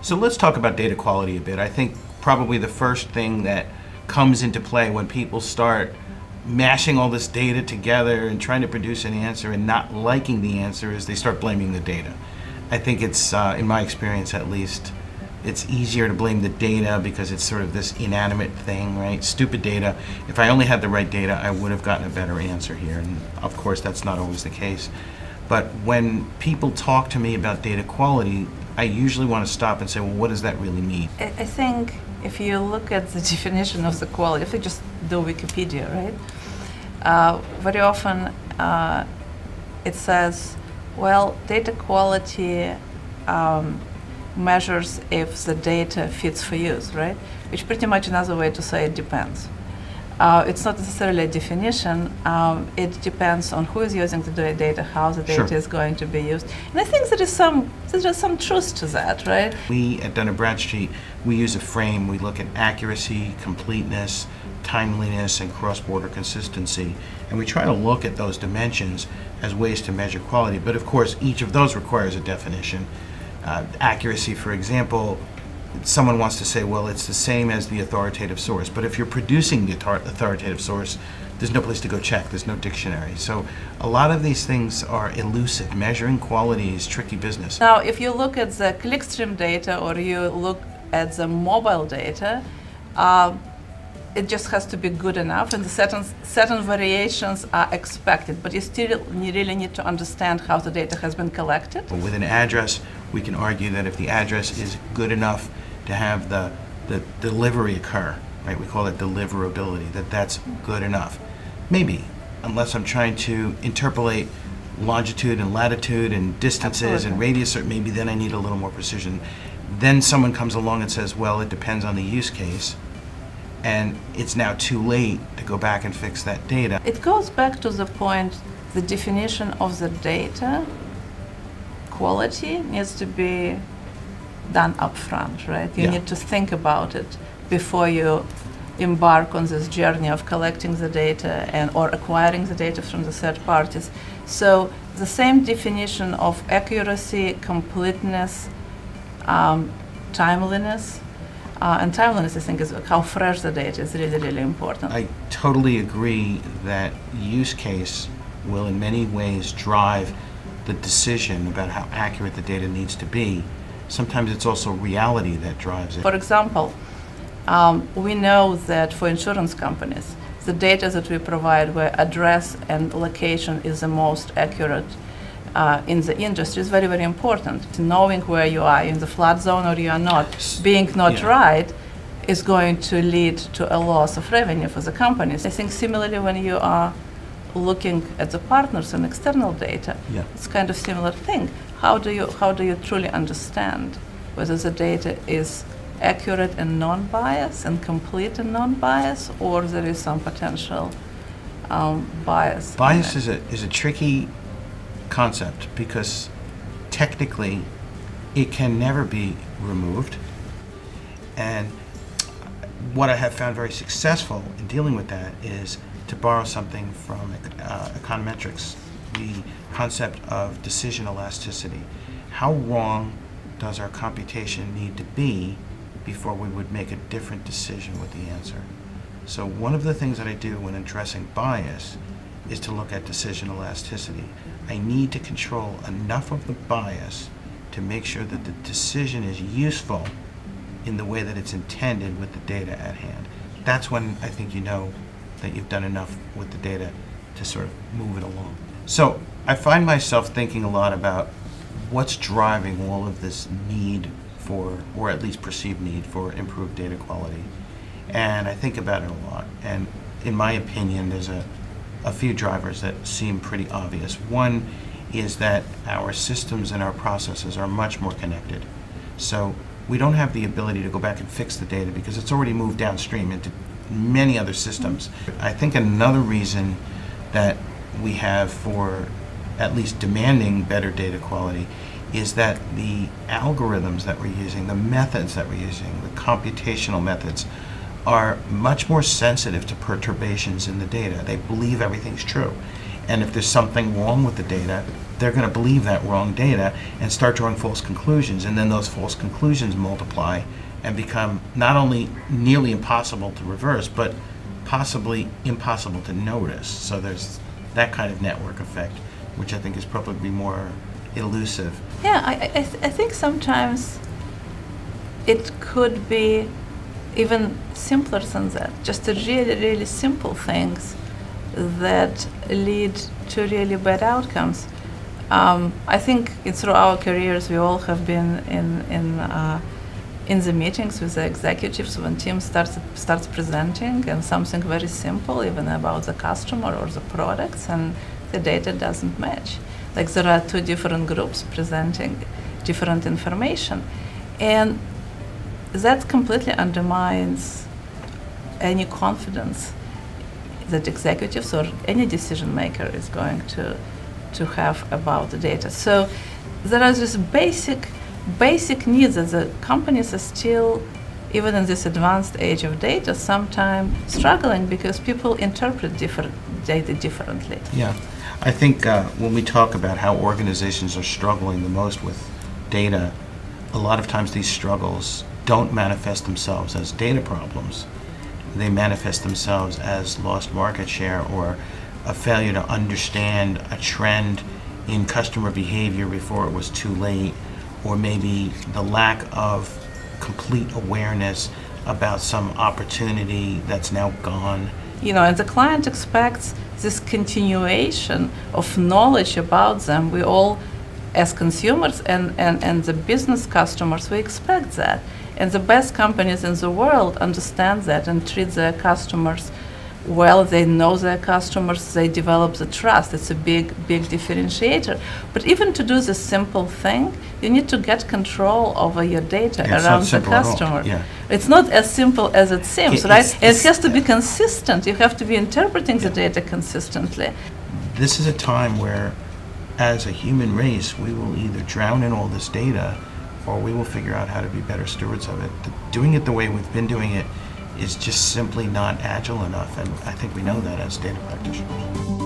So let's talk about data quality a bit. I think probably the first thing that comes into play when people start mashing all this data together and trying to produce an answer and not liking the answer is they start blaming the data. I think it's, in my experience at least, it's easier to blame the data because it's sort of this inanimate thing, right? Stupid data. If I only had the right data, I would have gotten a better answer here. And of course, that's not always the case. But when people talk to me about data quality, I usually want to stop and say, well, what does that really mean? I think if you look at the definition of the quality, if you just do Wikipedia, right? Very often it says, well, data quality measures if the data fits for use, right? Which pretty much another way to say it depends. It's not necessarily a definition. It depends on who is using the data, how the data is going to be used. And I think there's some truth to that, right? We at Dub Bradstreet, we use a frame. We look at accuracy, completeness, timeliness, and cross-border consistency. And we try to look at those dimensions as ways to measure quality. But of course, each of those requires a definition. Accuracy, for example, someone wants to say, well, it's the same as the authoritative source. But if you're producing the authoritative source, there's no place to go check. There's no dictionary. So a lot of these things are elusive. Measuring quality is tricky business. Now, if you look at the clickstream data or you look at the mobile data, it just has to be good enough, and the certain variations are expected, but you still really need to understand how the data has been collected. With an address, we can argue that if the address is good enough to have the delivery occur, right? We call it deliverability, that's good enough. Maybe, unless I'm trying to interpolate longitude and latitude and distances and radius, or maybe then I need a little more precision. Then someone comes along and says, well, it depends on the use case. And it's now too late to go back and fix that data. It goes back to the point, the definition of the data quality needs to be done upfront, right? You need to think about it before you embark on this journey of collecting the data or acquiring the data from the third parties. So the same definition of accuracy, completeness, timeliness, and timeliness, I think, is how fresh the data is really, really important. I totally agree that use case will in many ways drive the decision about how accurate the data needs to be. Sometimes it's also reality that drives it. For example, we know that for insurance companies, the data that we provide where address and location is the most accurate in the industry is very, very important. Knowing where you are in the flood zone or you are not, being not right, is going to lead to a loss of revenue for the companies. I think similarly when you are looking at the partners and external data, it's kind of similar thing. How do you truly understand whether the data is accurate and non-biased and complete and non-biased, or there is some potential bias? Bias is a tricky concept because technically it can never be removed, and what I have found very successful in dealing with that is to borrow something from econometrics, the concept of decision elasticity. How wrong does our computation need to be before we would make a different decision with the answer? So one of the things that I do when addressing bias is to look at decision elasticity. I need to control enough of the bias to make sure that the decision is useful in the way that it's intended with the data at hand. That's when I think you know that you've done enough with the data to sort of move it along. So I find myself thinking a lot about what's driving all of this need for, or at least perceived need for, improved data quality. And I think about it a lot. And in my opinion, there's a few drivers that seem pretty obvious. One is that our systems and our processes are much more connected. So we don't have the ability to go back and fix the data because it's already moved downstream into many other systems. I think another reason that we have for at least demanding better data quality is that the algorithms that we're using, the methods that we're using, the computational methods, are much more sensitive to perturbations in the data. They believe everything's true. And if there's something wrong with the data, they're going to believe that wrong data and start drawing false conclusions, and then those false conclusions multiply and become not only nearly impossible to reverse, but possibly impossible to notice. So there's that kind of network effect, which I think is probably more elusive. Yeah, I think sometimes it could be even simpler than that. Just really, really simple things that lead to really bad outcomes. I think through our careers, we all have been in the meetings with the executives when team starts presenting and something very simple, even about the customer or the products, and the data doesn't match. Like there are two different groups presenting different information, and that completely undermines any confidence that executives or any decision maker is going to have about the data. So there are these basic needs that the companies are still, even in this advanced age of data, sometimes struggling because people interpret different data differently. Yeah, I think when we talk about how organizations are struggling the most with data, a lot of times these struggles don't manifest themselves as data problems. They manifest themselves as lost market share or a failure to understand a trend in customer behavior before it was too late, or maybe the lack of complete awareness about some opportunity that's now gone. You know, and the client expects this continuation of knowledge about them. We all, as consumers and the business customers, we expect that. And the best companies in the world understand that and treat their customers well. They know their customers, they develop the trust. It's a big differentiator. But even to do this simple thing, you need to get control over your data around the customer. Yeah. It's not as simple as it seems, right? It has to be consistent. You have to be interpreting the data consistently. This is a time where, as a human race, we will either drown in all this data or we will figure out how to be better stewards of it. Doing it the way we've been doing it is just simply not agile enough, and I think we know that as data practitioners.